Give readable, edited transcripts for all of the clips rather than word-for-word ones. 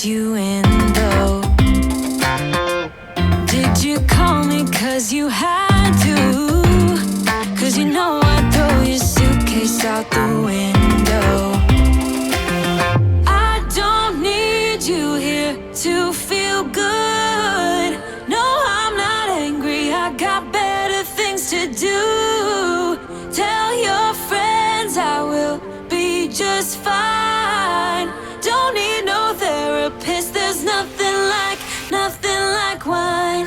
let you in though. Did you call me cause you had to? Cause you know I'd throw your suitcase out the window. I don't need you here to feel good. No, I'm not angry, I got better things to do. Tell your friends I will be just fine. Don't need no therapist, there's nothing like wine.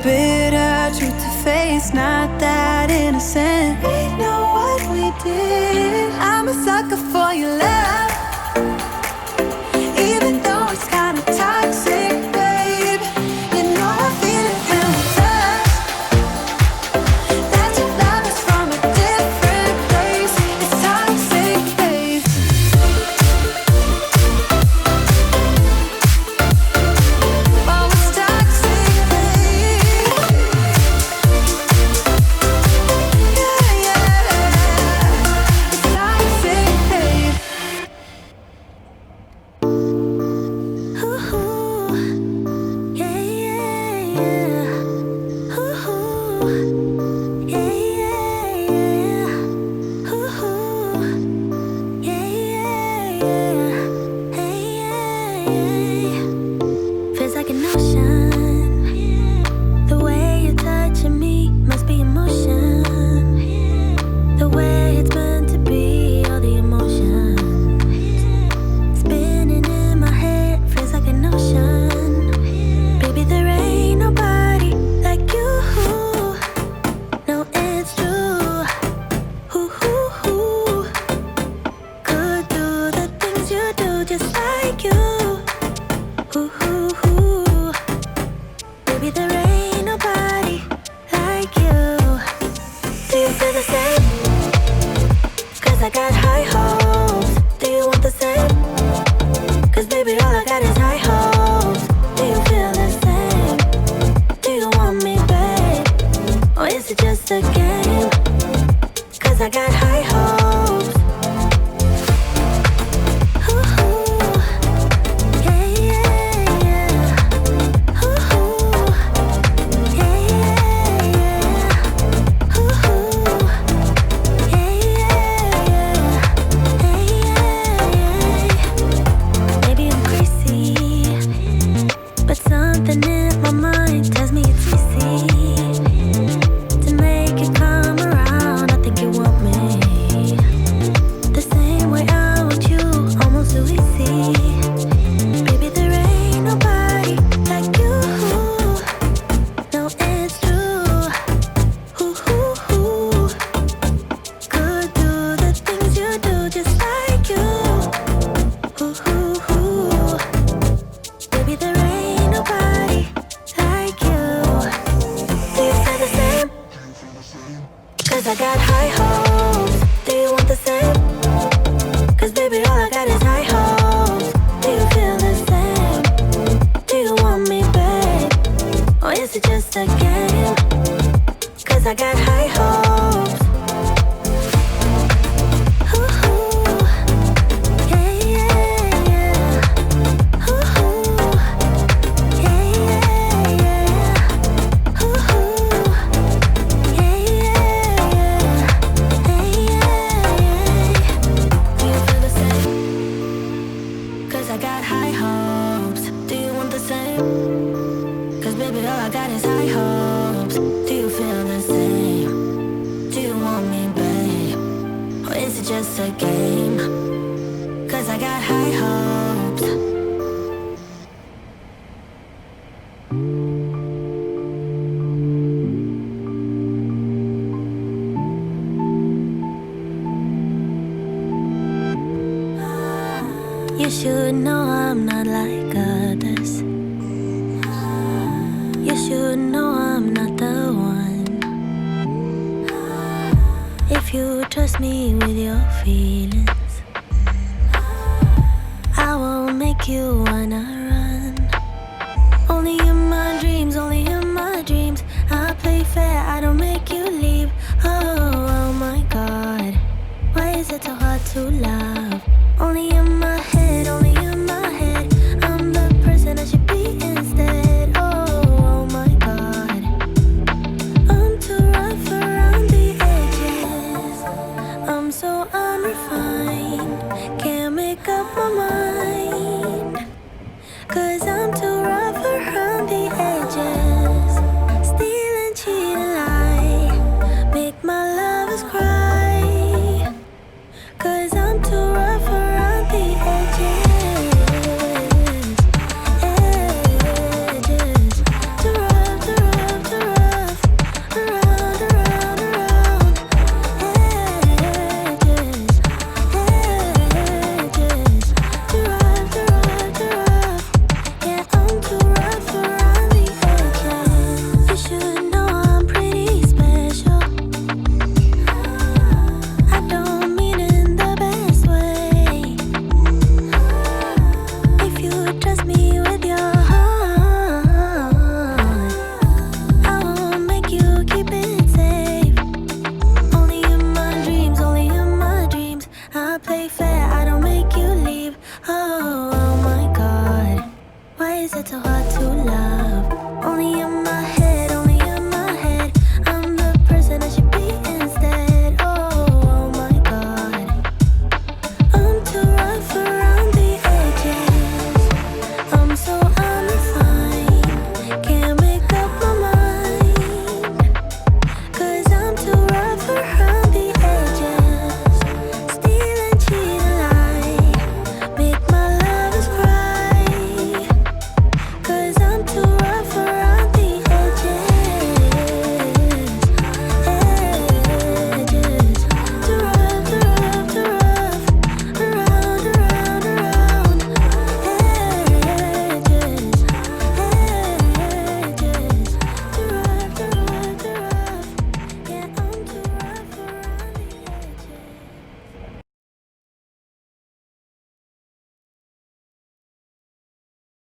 bitter truth to face, not that innocent. We know what we did. I'm a sucker for your love, even though it's kinda toxic, babe. You know I feel it when we touch, that your love is from a different place. It's toxic, babe. Oh, it's toxic, babe. Yeah, yeah. It's toxic, babe. Ooh, yeah, yeah, yeah. Ooh, yeah, yeah, yeah. Ooh, yeah, yeah, yeah. Hey, yeah, yeah. Feels like an ocean. The way you're touching me must be emotion. The way it's meant to be, all the emotion. Spinning in my head, feels like an ocean. Baby, there ain't nobody like you. No, it's true. Could do the things you do just like you. Baby, there ain't nobody like you. Do you feel the same? 'Cause I got high hopes. Do you want the same? 'Cause baby, all I got is high hopes. Do you feel the same? Do you want me, babe? Or is it just a game? 'Cause I got high hopes. Ooh, yeah, yeah, yeah. Ooh, yeah, yeah, yeah. Ooh, yeah, yeah, yeah. Hey, yeah, yeah. Maybe I'm crazy, but something in my mind tells me it's easy to make it come around. I think you want me the same way I want you, almost too easy. Baby, there ain't nobody like you. No, it's true. Could do the things you do just like you. Baby, there ain't nobody like you. Do you feel the same? 'Cause I got high hopes. Do you want the same? 'Cause baby, all I got is high hopes. Do you feel the same? Do you want me, babe? Or is it just a game? 'Cause I got high hopes. Ooh, yeah, yeah, yeah. Ooh, yeah, yeah, yeah. Ooh, yeah, yeah, yeah. Hey, yeah, yeah. Do you feel the same? 'Cause I got high hopes. Do you want the same? 'Cause baby, all I got is high hopes. Do you feel the same? Do you want me, babe? Or is it just a game? 'Cause I got high hopes. You should know I'm not like others. You should know I'm not the one. If you trust me with your feelings, I won't make you wanna run. Only in my dreams, only in my dreams. I play fair, I don't make you leave. Oh my God, why is it so hard to love? Only in my head, only in my head. I'm the person I should be instead. Oh my God, I'm too rough around the edges. I'm so unrefined, can't make up my mind. 'Cause I'm too rough around the edges. Steal and cheat and lie, make my lovers cry. 'Cause I'm too rough around the edges. Edges, too rough, too rough, too said so hard to love. Only a